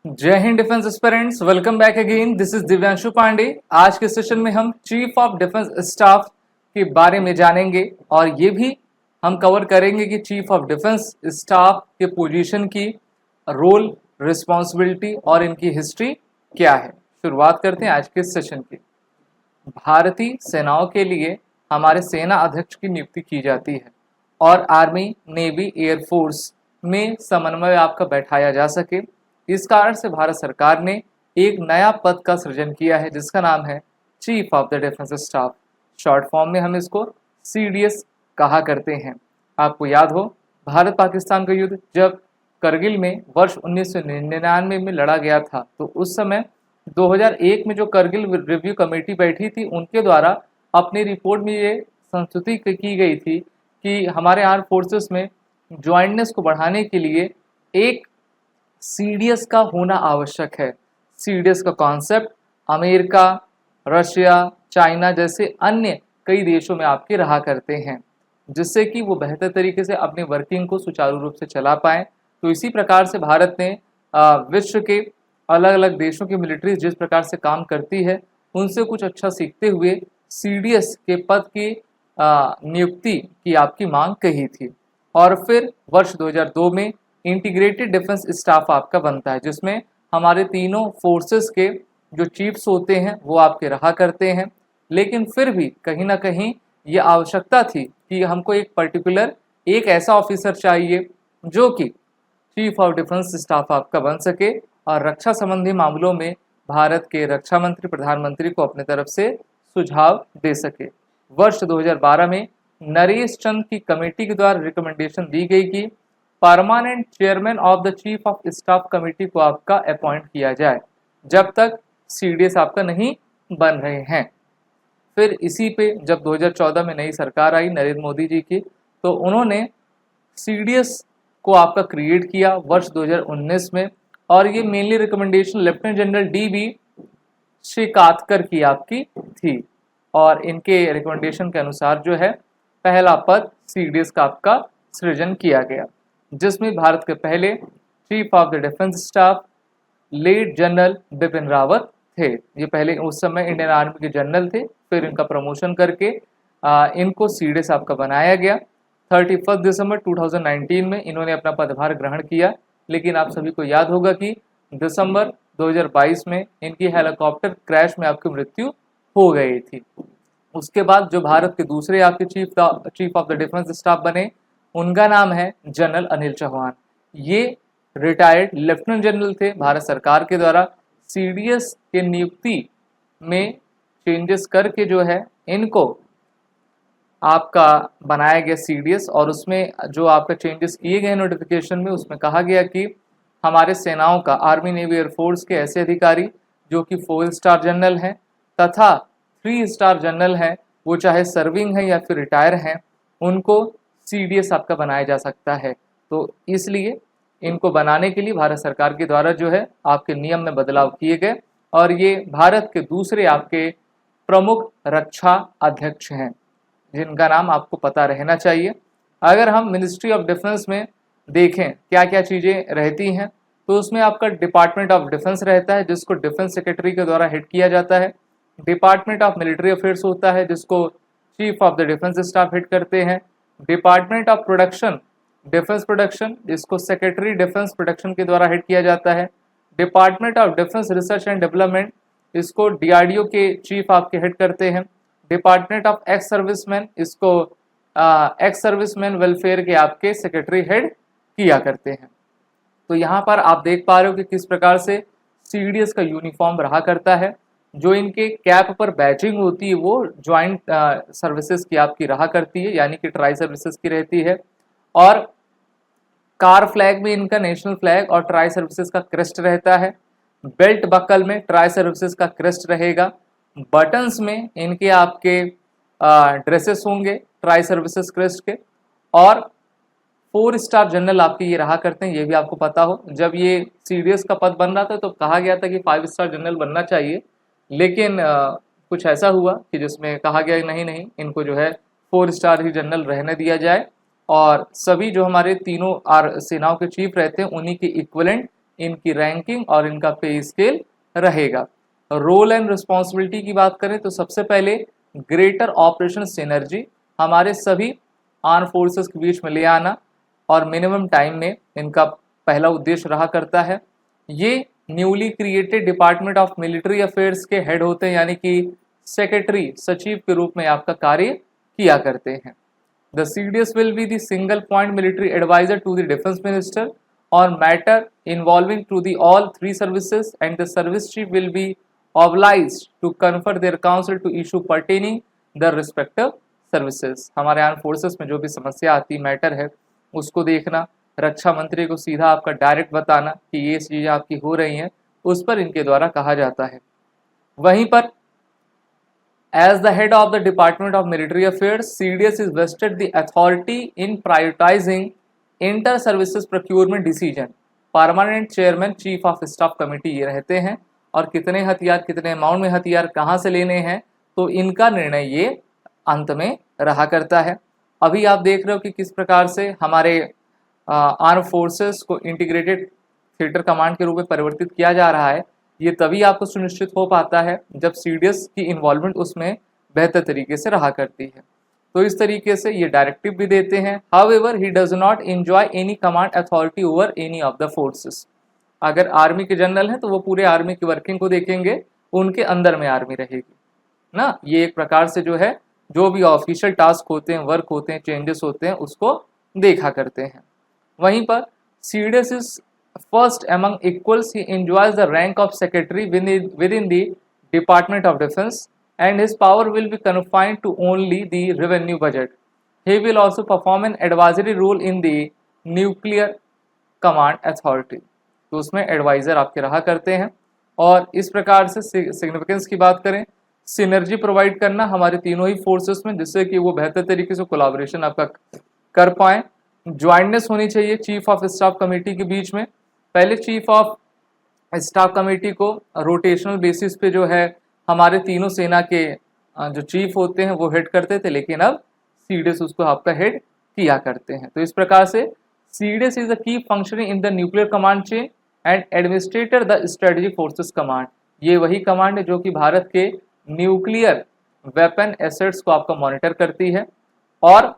जय Hind defence aspirants, welcome back again. This is Divyanshu Pandey. आज के सेशन में हम चीफ ऑफ डिफेंस स्टाफ के बारे में जानेंगे और ये भी हम कवर करेंगे कि चीफ ऑफ डिफेंस स्टाफ के पोजीशन की रोल, रिस्पॉन्सिबिलिटी और इनकी हिस्ट्री क्या है। शुरुआत करते हैं आज के सेशन की। भारतीय सेनाओं के लिए हमारे सेना अध्यक्ष की नियुक्ति की जाती है और आर्मी, नेवी, एयरफोर्स में समन्वय आपका बैठाया जा सके, इस कारण से भारत सरकार ने एक नया पद का सृजन किया है जिसका नाम है chief of the defence staff. Short form में हम इसको सीडीएस कहा करते हैं। आपको याद हो, भारत पाकिस्तान का युद्ध जब करगिल में वर्ष 1999 में लड़ा गया था, तो उस समय 2001 में जो करगिल रिव्यू कमेटी बैठी थी, उनके द्वारा अपनी रिपोर्ट में ये संस्तुति की गई थी कि हमारे आर्म फोर्सेस में ज्वाइंटनेस को बढ़ाने के लिए एक सीडीएस का होना आवश्यक है। सीडीएस का कॉन्सेप्ट अमेरिका, रशिया, चाइना जैसे अन्य कई देशों में आपके रहा करते हैं, जिससे कि वो बेहतर तरीके से अपनी वर्किंग को सुचारू रूप से चला पाएँ। तो इसी प्रकार से भारत ने विश्व के अलग अलग देशों की मिलिट्री जिस प्रकार से काम करती है, उनसे कुछ अच्छा सीखते हुए सीडीएस के पद की नियुक्ति की आपकी मांग कही थी। और फिर वर्ष 2002 में इंटीग्रेटेड डिफेंस स्टाफ आपका बनता है, जिसमें हमारे तीनों फोर्सेस के जो चीफ्स होते हैं वो आपके रहा करते हैं। लेकिन फिर भी कहीं ना कहीं ये आवश्यकता थी कि हमको एक पर्टिकुलर एक ऐसा ऑफिसर चाहिए जो कि चीफ ऑफ डिफेंस स्टाफ आपका बन सके और रक्षा संबंधी मामलों में भारत के रक्षा मंत्री, प्रधानमंत्री को अपने तरफ से सुझाव दे सके। वर्ष 2012 में नरेश चंद की कमेटी के द्वारा रिकमेंडेशन दी गई कि permanent chairman of the chief of staff committee को आपका अपॉइंट किया जाए जब तक सीडीएस आपका नहीं बन रहे हैं। फिर इसी पे जब 2014 में नई सरकार आई नरेंद्र मोदी जी की, तो उन्होंने सीडीएस को आपका क्रिएट किया वर्ष 2019 में, और ये mainly recommendation lieutenant general DB. Shekatkar की आपकी थी और इनके रिकमेंडेशन के अनुसार जो है पहला पद सीडीएस का आपका सृजन किया गया, जिसमें भारत के पहले chief of the defence staff late general Bipin Rawat थे। ये पहले उस समय इंडियन आर्मी के जनरल थे, फिर इनका प्रमोशन करके इनको सीडीएस आपका बनाया गया। 31 दिसंबर 2019 में इन्होंने अपना पदभार ग्रहण किया। लेकिन आप सभी को याद होगा कि दिसंबर 2022 में इनकी हेलीकॉप्टर क्रैश में आपकी मृत्यु हो गई थी। उसके बाद जो भारत के दूसरे आपके chief of the defence staff बने, उनका नाम है जनरल अनिल चौहान। ये रिटायर्ड लेफ्टिनेंट जनरल थे। भारत सरकार के द्वारा सीडीएस के नियुक्ति में चेंजेस करके जो है इनको आपका बनाया गया सीडीएस, और उसमें जो आपका चेंजेस किए गए नोटिफिकेशन में, उसमें कहा गया कि हमारे सेनाओं का, आर्मी, नेवी, एयरफोर्स के ऐसे अधिकारी जो कि 4 स्टार जनरल हैं तथा 3 स्टार जनरल हैं, वो चाहे सर्विंग है या फिर रिटायर हैं, उनको सीडीएस आपका बनाया जा सकता है। तो इसलिए इनको बनाने के लिए भारत सरकार के द्वारा जो है आपके नियम में बदलाव किए गए, और ये भारत के दूसरे आपके प्रमुख रक्षा अध्यक्ष हैं, जिनका नाम आपको पता रहना चाहिए। अगर हम मिनिस्ट्री ऑफ डिफेंस में देखें क्या क्या चीज़ें रहती हैं, तो उसमें आपका डिपार्टमेंट ऑफ डिफेंस रहता है, जिसको डिफेंस सेक्रेटरी के द्वारा हेड किया जाता है। डिपार्टमेंट ऑफ मिलिट्री अफेयर्स होता है, जिसको chief of the defence staff head करते हैं। Department of production, defence production, जिसको सेक्रेटरी डिफेंस प्रोडक्शन के द्वारा हेड किया जाता है। Department of defence research and development, इसको डीआरडीओ के चीफ आपके हेड करते हैं। डिपार्टमेंट ऑफ एक्स सर्विसमैन, इसको एक्स सर्विसमैन वेलफेयर के आपके सेक्रेटरी हेड किया करते हैं। तो यहाँ पर आप देख पा रहे हो कि किस प्रकार से सीडीएस का यूनिफॉर्म रहा करता है। जो इनके कैप पर बैचिंग होती है वो ज्वाइंट सर्विसेज की आपकी रहा करती है, यानी कि ट्राई सर्विसेज की रहती है। और कार फ्लैग में इनका नेशनल फ्लैग और ट्राई सर्विसेज का क्रेस्ट रहता है। बेल्ट बकल में ट्राई सर्विसेज का क्रेस्ट रहेगा। बटन्स में इनके आपके ड्रेसेस होंगे ट्राई सर्विसेज क्रेस्ट के। और 4 स्टार जनरल आपके ये रहा करते हैं, ये भी आपको पता हो। जब ये सीडीएस का पद बन रहा था तो कहा गया था कि 5 स्टार जनरल बनना चाहिए, लेकिन कुछ ऐसा हुआ कि जिसमें कहा गया नहीं नहीं, इनको जो है 4 स्टार ही जनरल रहने दिया जाए, और सभी जो हमारे तीनों सेनाओं के चीफ रहते हैं उन्हीं के इक्वलेंट इनकी रैंकिंग और इनका पे स्केल रहेगा। रोल एंड रिस्पॉन्सिबिलिटी की बात करें तो सबसे पहले ग्रेटर ऑपरेशन सिनर्जी, हमारे सभी आर्म फोर्सेस के बीच में ले आना और मिनिमम टाइम में इनका पहला उद्देश्य रहा करता है। ये newly created department of military affairs के हेड होते हैं, यानी कि सेक्रेटरी सचिव के रूप में आपका कार्य किया करते हैं। The CDS will be the single point military adviser to the defence minister on matter involving to the all three services, and the service chief will be obliged to confer their counsel to issue pertaining the respective services। हमारे arm forces में जो भी समस्या आती matter है उसको देखना, रक्षा मंत्री को सीधा आपका डायरेक्ट बताना कि ये चीज़ें आपकी हो रही हैं, उस पर इनके द्वारा कहा जाता है। वहीं पर as the head of the Department of Military Affairs, CDS is vested the authority in prioritizing inter services procurement decision. Permanent chairman chief of staff committee ये रहते हैं, और कितने हथियार, कितने अमाउंट में हथियार कहाँ से लेने हैं, तो इनका निर्णय ये अंत में रहा करता है। अभी आप देख रहे हो कि किस प्रकार से हमारे आर्म फोर्सेस को इंटीग्रेटेड थिएटर कमांड के रूप में परिवर्तित किया जा रहा है। ये तभी आपको सुनिश्चित हो पाता है जब CDS की इन्वॉल्वमेंट उसमें बेहतर तरीके से रहा करती है। तो इस तरीके से ये डायरेक्टिव भी देते हैं। However he does not enjoy any command authority over any of the forces. अगर आर्मी के जनरल हैं तो वो पूरे आर्मी की वर्किंग को देखेंगे, उनके अंदर में आर्मी रहेगी ना। ये एक प्रकार से जो है जो भी ऑफिशियल टास्क होते हैं, वर्क होते हैं, चेंजेस होते हैं, उसको देखा करते हैं। वहीं पर CDS is first among equals, he enjoys the rank of secretary with in the department of defence, and his power will be confined to only the revenue budget. He will also perform an advisory role in the nuclear command authority। तो उसमें adviser आपके रहा करते हैं। और इस प्रकार से सिग्निफिकेंस की बात करें, सिनर्जी प्रोवाइड करना हमारे तीनों ही फोर्सेस में, जिससे कि वो बेहतर तरीके से कोलाबोरेशन आपका कर पाएँ। ज्वाइंटनेस होनी चाहिए चीफ ऑफ स्टाफ कमेटी के बीच में। पहले चीफ ऑफ स्टाफ कमेटी को रोटेशनल बेसिस पे जो है हमारे तीनों सेना के जो चीफ होते हैं वो हेड करते थे, लेकिन अब CDS उसको आपका हेड किया करते हैं। तो इस प्रकार से CDS इज अ की function in the nuclear command chain and administrator the strategic forces command. ये वही कमांड है जो कि भारत के न्यूक्लियर वेपन एसेट्स को आपका मॉनिटर करती है। और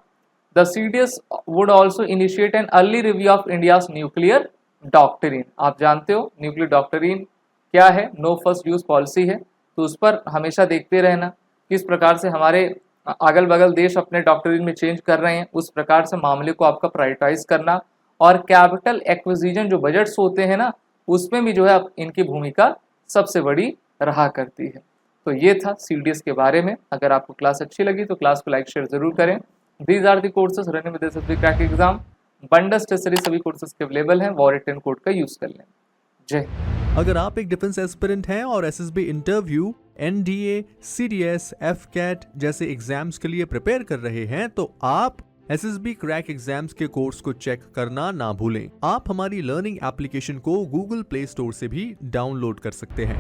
the CDS would also initiate an early review of India's nuclear doctrine. आप जानते हो न्यूक्लियर डॉक्ट्रिन क्या है, नो फर्स्ट यूज पॉलिसी है, तो उस पर हमेशा देखते रहना किस प्रकार से हमारे अगल बगल देश अपने डॉक्ट्रिन में चेंज कर रहे हैं, उस प्रकार से मामले को आपका प्रायोरिटाइज करना। और कैपिटल एक्विजिशन जो बजट्स होते हैं ना, उसमें भी जो है इनकी भूमिका सबसे बड़ी रहा करती है। तो ये था CDS के बारे में। अगर आपको क्लास अच्छी लगी तो क्लास को लाइक शेयर जरूर करें। These are the courses running with SSB crack exam. बंडस टेस्ट सीरीज सभी कोर्सेज के अवेलेबल हैं, वॉरियर 10 कोड का यूज कर लें। जय। अगर आप एक डिफेंस एस्पिरेंट हैं और SSB interview, NDA, CDS, FCAT जैसे एग्जाम्स के लिए प्रिपेयर कर रहे हैं तो आप SSB क्रैक एग्जाम्स के कोर्स को चेक करना ना भूलें। आप हमारी लर्निंग एप्लीकेशन को Google प्ले स्टोर से भी डाउनलोड कर सकते हैं।